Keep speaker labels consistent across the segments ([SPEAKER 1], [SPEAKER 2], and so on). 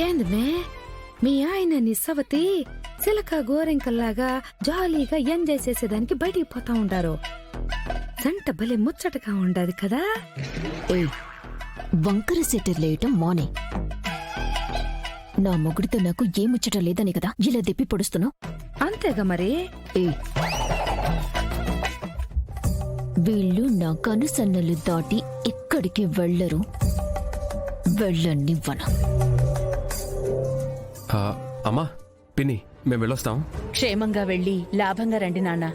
[SPEAKER 1] ఏందమే మీ ఆయన నిస్సవతి సిలక గోరెంకల్లాగా జాలీగా ఎంజాయ్ చేసేదానికి బయటికి పోతా ఉంటారు. సంట భలే ముచ్చటగా ఉండదు కదా.
[SPEAKER 2] వంకర సెటర్ లేయటం మానే. నా మొగుడితో నాకు ఏ ముచ్చట లేదని కదా ఇలా దెప్పి పొడుస్తున్నావు.
[SPEAKER 1] అంతేగా మరి.
[SPEAKER 2] వీళ్ళు నా కనుసన్నలు దాటి ఎక్కడికి వెళ్లరు, వెళ్ళనివ్వను.
[SPEAKER 3] అమ్మా పిన్ని, మేము వెళ్ళొస్తాం.
[SPEAKER 4] క్షేమంగా వెళ్ళి లాభంగా రండి నాన్న.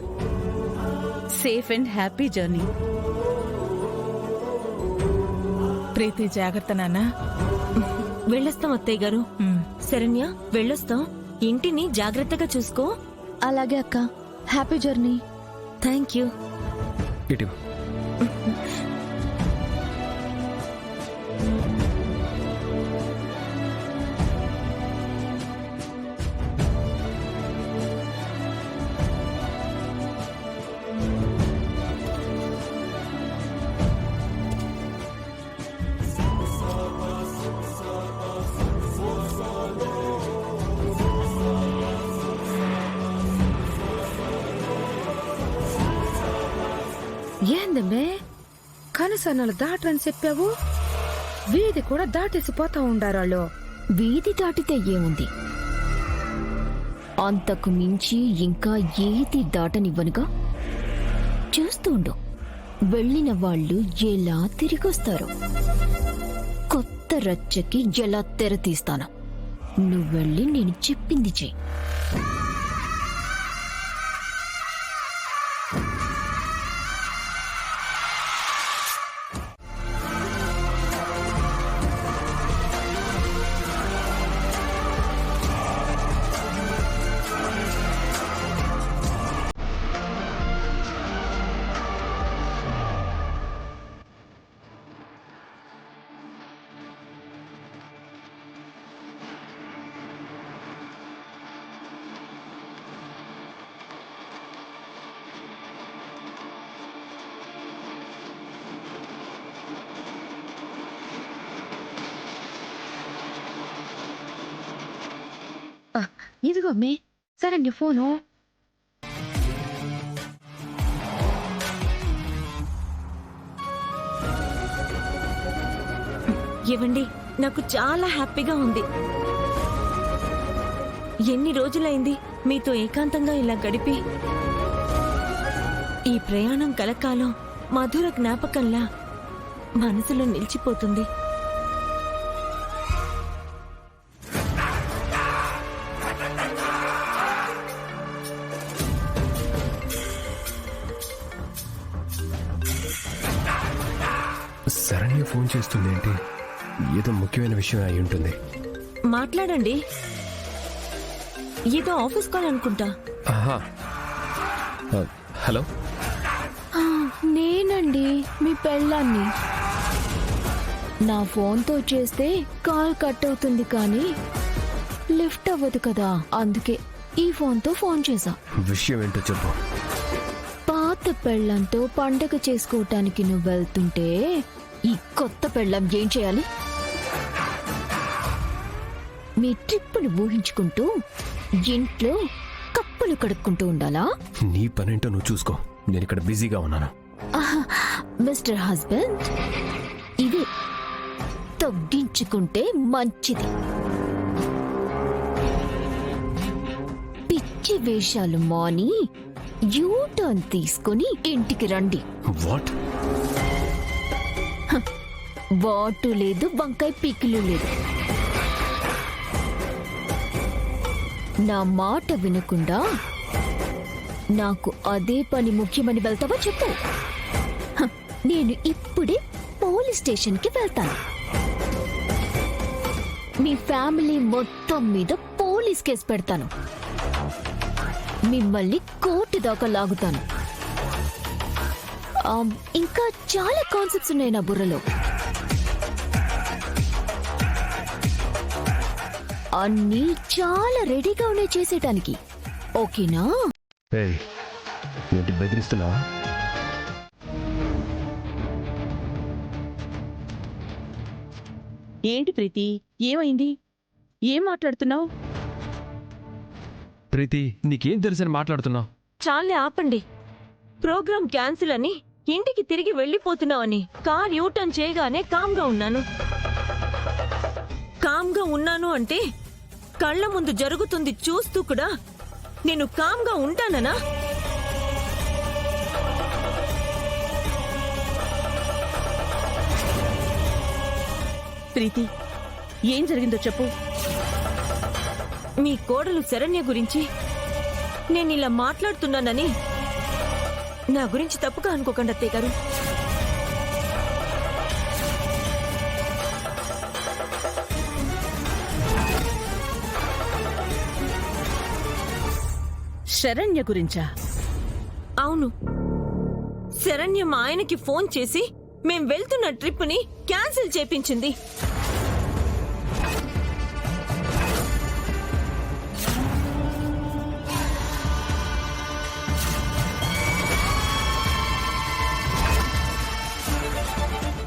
[SPEAKER 4] Safe and happy journey.
[SPEAKER 5] Preethi జాగ్రత్త నాన్న.
[SPEAKER 6] వెళ్ళొస్తాం అత్తయ్య గారు. శరణ్య వెళ్ళొస్తాం. ఇంటిని జాగ్రత్తగా చూసుకో.
[SPEAKER 2] అలాగే అక్క, హ్యాపీ జర్నీ.
[SPEAKER 6] Thank you.
[SPEAKER 3] ఇటు
[SPEAKER 1] ఏందమ్మే కనుసన్నలు దాటని చెప్పావు, వీధి కూడా దాటేసి పోతా ఉండారాళ్ళు.
[SPEAKER 2] వీధి దాటితే ఏముంది, అంతకు మించి ఇంకా ఏది దాటనివ్వనుగా. చూస్తుండు వెళ్ళిన వాళ్ళు ఎలా తిరిగొస్తారు. కొత్త రచ్చకి ఎలా తెరతీస్తాను. నువ్వెళ్ళి నేను చెప్పింది చెయ్యి.
[SPEAKER 1] ఇదిగో అమ్మే శరణ్య ఫోను.
[SPEAKER 6] ఇవ్వండి, నాకు చాలా హ్యాపీగా ఉంది. ఎన్ని రోజులైంది మీతో ఏకాంతంగా ఇలా గడిపి. ఈ ప్రయాణం కలకాలం మధుర జ్ఞాపకంలా మనసులో నిలిచిపోతుంది.
[SPEAKER 3] శరణ్య ఫోన్ చేస్తుంది ఏంటి? ఏదో ముఖ్యమైన విషయం అయి ఉంటుంది.
[SPEAKER 6] మాట్లాడండి. ఏదో ఆఫీస్ కాల్ అనుకుంటా.
[SPEAKER 3] హలో,
[SPEAKER 2] నేనండి మీ పెళ్ళాన్ని. నా ఫోన్తో చేస్తే కాల్ కట్ అవుతుంది కానీ లిఫ్ట్ అవ్వదు కదా, అందుకే ఈ ఫోన్తో ఫోన్ చేశా.
[SPEAKER 3] విషయం ఏంటో చెప్పు.
[SPEAKER 2] పాత పెళ్ళంతో పండగ చేసుకోవటానికి నువ్వు వెళ్తుంటే ఈ కొత్త పెళ్ళం ఏం చేయాలి? మీ ట్రిప్పును ఊహించుకుంటూ ఇంట్లో కప్పులు కడుక్కుంటూ ఉండాలా?
[SPEAKER 3] నీ పనేంటో నువ్వు చూసుకో, నేను ఇక్కడ బిజీగా ఉన్నాను.
[SPEAKER 2] మిస్టర్ హస్బెండ్, ఇది తగ్గించుకుంటే మంచిది. పిచ్చి వేషాలు మాని యూటర్న్ తీసుకుని ఇంటికి రండి.
[SPEAKER 3] వాట్?
[SPEAKER 2] వాటు లేదు, వంకాయ పీకిలు లేదు. నా మాట వినకుండా నాకు అదే పని ముఖ్యమని వెళ్తావా చెప్పు. నేను ఇప్పుడే పోలీస్ స్టేషన్కి వెళ్తాను. మీ ఫ్యామిలీ మొత్తం మీద పోలీస్ కేసు పెడతాను. మిమ్మల్ని కోర్టు దాకా లాగుతాను. ఇంకా చాలా కాన్సెప్ట్స్ ఉన్నాయి నా బుర్రలో. అన్నీ చాలా రెడీగా ఉన్నాయి చేసేటానికి. ఓకేనా?
[SPEAKER 3] ఏంటి బెదిరిస్తున్నా?
[SPEAKER 4] ఏంటి ప్రీతి, ఏమైంది? ఏం మాట్లాడుతున్నావు?
[SPEAKER 3] ప్రీతి నీకేం తెలుసని మాట్లాడుతున్నావు?
[SPEAKER 6] చాలే ఆపండి. ప్రోగ్రామ్ క్యాన్సిల్ అని ఇంటికి తిరిగి వెళ్ళిపోతున్నావని కార్ యూటర్న్ చేయగానే కామ్గా ఉన్నాను అంటే కళ్ళ ముందు జరుగుతుంది చూస్తూ కూడా నేను కామ్గా ఉంటాననా?
[SPEAKER 4] ప్రీతి, ఏం జరిగిందో చెప్పు.
[SPEAKER 6] మీ కోడలు శరణ్య గురించి నేను ఇలా మాట్లాడుతున్నానని నా గురించి తప్పుగా అనుకోకండి అత్తయ్య గారు.
[SPEAKER 4] శరణ్య గురించా?
[SPEAKER 6] అవును, శరణ్య మా ఆయనకి ఫోన్ చేసి మేం వెళ్తున్న ట్రిప్ ని క్యాన్సిల్ చేపించింది.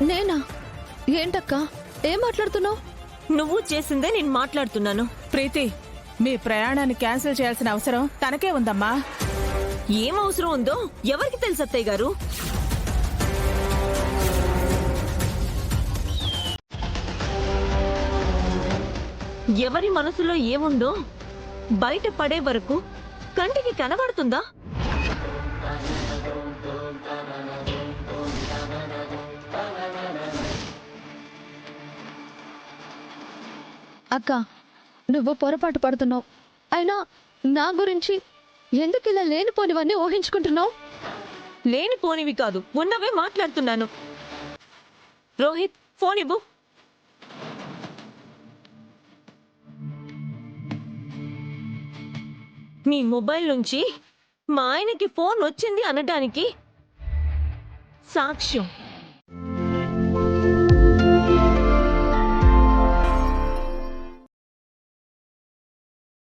[SPEAKER 2] నేనా? ఏంటక్కా ఏం మాట్లాడుతున్నావు?
[SPEAKER 6] నువ్వు చేసిందే నేను మాట్లాడుతున్నాను.
[SPEAKER 5] ప్రీతి, మీ ప్రయాణాన్ని క్యాన్సిల్ చేయాల్సిన అవసరం తనకే ఉందమ్మా.
[SPEAKER 6] ఏం అవసరం ఉందో ఎవరికి తెలుసు అత్తయ్య గారు? ఎవరి మనసులో ఏముందో బయట పడే వరకు కంటికి కనబడుతుందా?
[SPEAKER 2] అక్క, నువ్వు పొరపాటు పడుతున్నావు. అయినా నా గురించి ఎందుకు ఇలా లేనిపోనివన్నీ ఊహించుకుంటున్నావు?
[SPEAKER 6] లేనిపోనివి కాదు, ఉన్నవే మాట్లాడుతున్నాను. రోహిత్, ఫోన్ ఇవ్వు. మీ మొబైల్ నుంచి మా ఆయనకి ఫోన్ వచ్చింది అనడానికి సాక్ష్యం